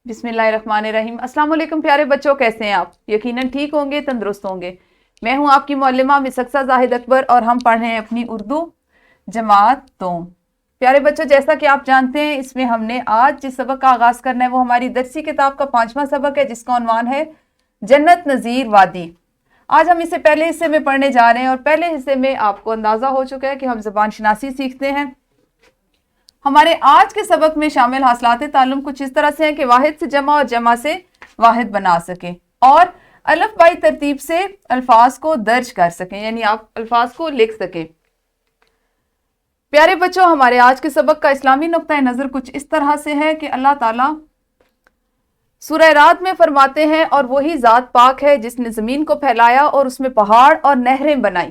बिस्मिल्लाहिर्रहमानिर्रहीम। अस्सलाम वालेकुम प्यारे बच्चों, कैसे हैं आप? यकीनन ठीक होंगे, तंदुरुस्त होंगे। मैं हूं आपकी मौल्लिमा मिसक्सा जाहिद अकबर और हम पढ़ रहे हैं अपनी उर्दू जमात दो। प्यारे बच्चों, जैसा कि आप जानते हैं, इसमें हमने आज जिस सबक का आगाज करना है वो हमारी दरसी किताब का 5वां सबक है, जिसका उन्वान है जन्नत नज़ीर वादी। आज हम इसे पहले हिस्से में पढ़ने जा रहे हैं और पहले हिस्से में आपको अंदाजा हो चुका है कि हम ज़बान शनासी सीखते हैं। हमारे आज के सबक में शामिल हासिलात ताल्लुम कुछ इस तरह से हैं कि वाहिद से जमा और जमा से वाहिद बना सकें और अलफ बाई तरतीब से अल्फाज को दर्ज कर सकें, यानी आप अल्फाज को लिख सकें। प्यारे बच्चों, हमारे आज के सबक का इस्लामी नुक्ता नज़र कुछ इस तरह से है कि अल्लाह ताला सूरह रात में फरमाते हैं, और वही ज़ात पाक है जिसने ज़मीन को फैलाया और उसमें पहाड़ और नहरें बनाई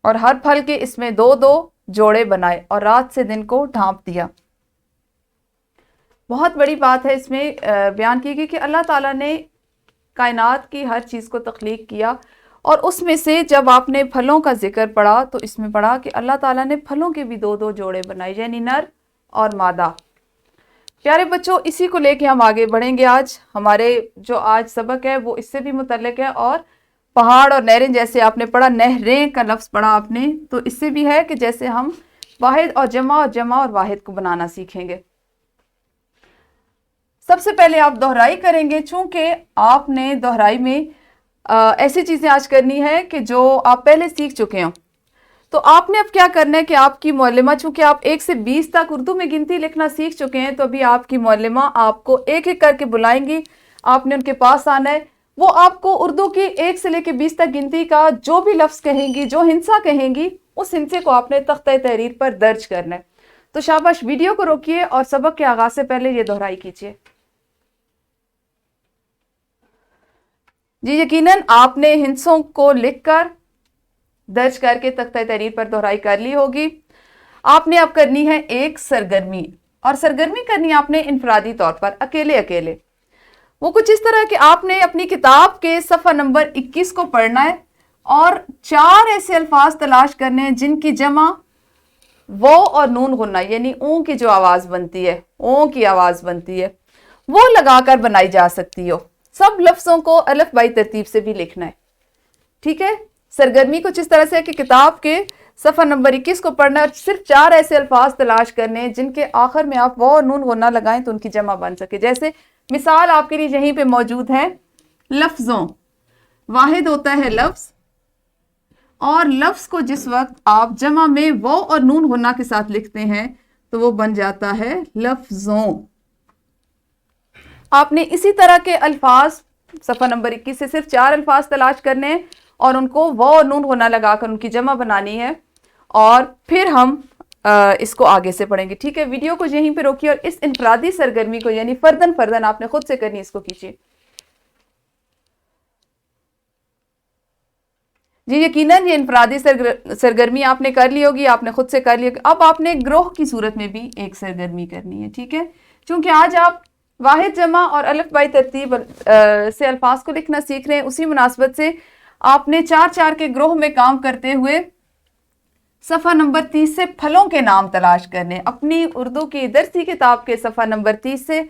और हर फल के इसमें दो दो जोड़े बनाए और रात से दिन को ढांप दिया। बहुत बड़ी बात है इसमें बयान की गई कि अल्लाह ताला ने कायनात की हर चीज़ को तख्लीक किया, और उसमें से जब आपने फलों का जिक्र पढ़ा तो इसमें पढ़ा कि अल्लाह ताला ने फलों के भी दो दो जोड़े बनाए, यानी नर और मादा। प्यारे बच्चों, इसी को लेके हम आगे बढ़ेंगे। आज हमारे जो आज सबक है वो इससे भी मुतल्लिक है, और पहाड़ और नहरें जैसे आपने पढ़ा, नहरें का लफ्ज़ पढ़ा आपने, तो इससे भी है कि जैसे हम वाहिद और जमा और वाहिद को बनाना सीखेंगे। सबसे पहले आप दोहराई करेंगे, चूंकि आपने दोहराई में ऐसी चीज़ें आज करनी है कि जो आप पहले सीख चुके हो। तो आपने अब क्या करना है कि आपकी मौल्लिमा, चूंकि आप 1 से 20 तक उर्दू में गिनती लिखना सीख चुके हैं, तो अभी आपकी मौल्लिमा आपको एक एक करके बुलाएंगी, आपने उनके पास आना है। वो आपको उर्दू की 1 से लेकर 20 तक गिनती का जो भी लफ्ज़ कहेंगी, जो हिंसा कहेंगी, उस हिंसे को आपने तख्ते तहरीर पर दर्ज करना है। तो शाबाश, वीडियो को रोकिए और सबक के आगाज से पहले ये दोहराई कीजिए। जी, यकीनन आपने हिंसों को लिखकर दर्ज करके तख्ते तहरीर पर दोहराई कर ली होगी। आपने अब करनी है एक सरगर्मी, और सरगर्मी करनी है आपने इनफरादी तौर पर, अकेले अकेले। वो कुछ इस तरह कि आपने अपनी किताब के सफ़ा नंबर 21 को पढ़ना है और 4 ऐसे अल्फाज तलाश करने हैं जिनकी जमा वो और नून गुन्ना, यानी ऊ की जो आवाज़ बनती है, ओ की आवाज़ बनती है, वो लगाकर बनाई जा सकती हो। सब लफ्ज़ों को अलफ बाई तरतीब से भी लिखना है, ठीक है। सरगर्मी कुछ इस तरह से है कि किताब के सफ़ा नंबर 21 को पढ़ना है और सिर्फ 4 ऐसे अल्फाज तलाश करने हैं जिनके आखिर में आप वो और नून गुन्ना लगाएं तो उनकी जमा बन सके। जैसे मिसाल आपके लिए यहीं पे मौजूद है, लफ्ज़ों, वाहिद होता है लफ्ज़, और लफ्ज़ को जिस वक्त आप जमा में वो और नून गुन्ना के साथ लिखते हैं तो वो बन जाता है लफ्ज़ों। आपने इसी तरह के अल्फाज सफ़ा नंबर 21 से सिर्फ 4 अल्फाज तलाश करने हैं और उनको वो और नून गुन्ना लगाकर उनकी जमा बनानी है, और फिर हम इसको आगे से पढ़ेंगे, ठीक है। वीडियो को यहीं पे रोकिए और इस इनफरादी सरगर्मी को, यानी फर्दन फर्दन आपने खुद से करनी, इसको कीजिए। जी, यकीनन ये इनफरादी सरगर्मी आपने कर ली होगी, आपने खुद से कर ली होगी। अब आपने ग्रोह की सूरत में भी एक सरगर्मी करनी है, ठीक है। चूंकि आज आप वाहिद जमा और अलफ बाई तरतीब से अल्फाज को लिखना सीख रहे हैं, उसी मुनासबत से आपने 4-4 के ग्रोह में काम करते हुए सफ़ा नंबर 30 से फलों के नाम तलाश करने। अपनी उर्दू की दरसी किताब के सफ़ा नंबर 30 से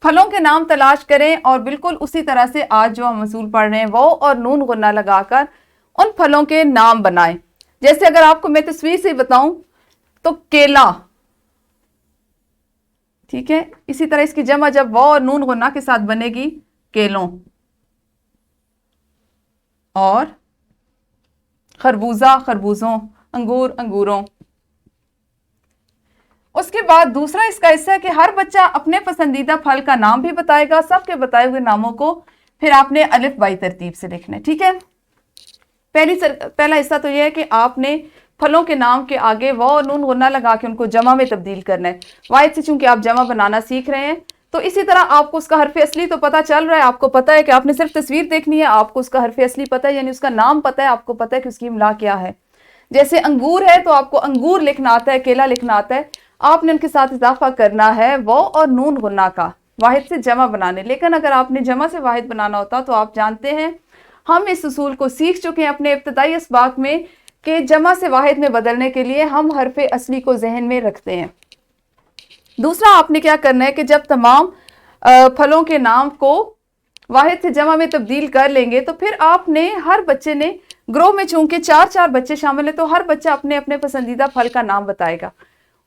फलों के नाम तलाश करें और बिल्कुल उसी तरह से आज जो हम मसूल पढ़ रहे हैं वो और नून गुन्ना लगाकर उन फलों के नाम बनाएं। जैसे अगर आपको मैं तस्वीर से बताऊं तो केला, ठीक है, इसी तरह इसकी जमा जब वो और नून गुन्ना के साथ बनेगी, केलों, और खरबूजा, खरबूजों, अंगूर, अंगूरों। उसके बाद दूसरा इसका हिस्सा है कि हर बच्चा अपने पसंदीदा फल का नाम भी बताएगा। सबके बताए हुए नामों को फिर आपने अलिफ बाई तरतीब से लिखना है, ठीक है। पहला हिस्सा तो यह है कि आपने फलों के नाम के आगे वो और नून गुन्ना लगा के उनको जमा में तब्दील करना है। वाहिद से चूंकि आप जमा बनाना सीख रहे हैं, तो इसी तरह आपको उसका हरफ असली तो पता चल रहा है, आपको पता है कि आपने सिर्फ तस्वीर देखनी है, आपको उसका हरफ असली पता है, यानी उसका नाम पता है, आपको पता है कि उसकी इमला क्या है। जैसे अंगूर है तो आपको अंगूर लिखना आता है, केला लिखना आता है, आपने उनके साथ इजाफा करना है वो और नून गुन्ना का, वाहिद से जमा बनाने। लेकिन अगर आपने जमा से वाहिद बनाना होता तो आप जानते हैं, हम इस उसूल को सीख चुके हैं अपने इब्तदाई असबाक में कि जमा से वाहिद में बदलने के लिए हम हरफ असली को जहन में रखते हैं। दूसरा आपने क्या करना है कि जब तमाम फलों के नाम को वाहिद से जमा में तब्दील कर लेंगे तो फिर आपने हर बच्चे ने ग्रोह में चूंकि 4-4 बच्चे शामिल है तो हर बच्चा अपने अपने पसंदीदा फल का नाम बताएगा।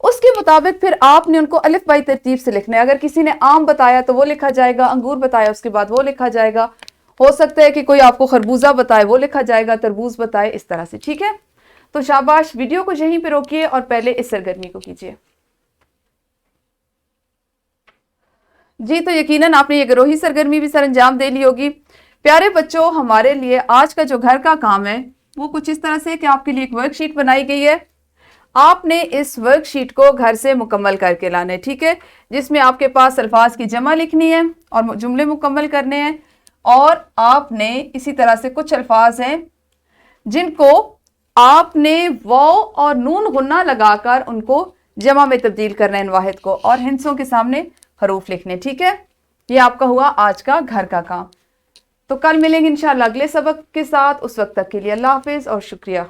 उसके मुताबिक फिर आपने उनको अलिफ बाई तरतीब से लिखना है। अगर किसी ने आम बताया तो वो लिखा जाएगा, अंगूर बताया उसके बाद वो लिखा जाएगा, हो सकता है कि कोई आपको खरबूजा बताए वो लिखा जाएगा, तरबूज बताए, इस तरह से। ठीक है, तो शाबाश, वीडियो को यहीं पे रोकिए और पहले इस सरगर्मी को कीजिए। जी, तो यकीनन आपने ये ग्रोही सरगर्मी भी सर अंजाम दे ली होगी। प्यारे बच्चों, हमारे लिए आज का जो घर का काम है वो कुछ इस तरह से कि आपके लिए एक वर्कशीट बनाई गई है। आपने इस वर्कशीट को घर से मुकम्मल करके लाना है, ठीक है, जिसमें आपके पास अल्फाज की जमा लिखनी है और जुमले मुकम्मल करने हैं। और आपने इसी तरह से कुछ अल्फाज हैं जिनको आपने वाव और नून गुन्ना लगाकर उनको जमा में तब्दील करना है इन वाहिद को, और हिंसों के सामने हरूफ लिखने। ठीक है, ये आपका हुआ आज का घर का काम। तो कल मिलेंगे इंशाल्लाह अगले सबक के साथ। उस वक्त तक के लिए अल्लाह हाफिज और शुक्रिया।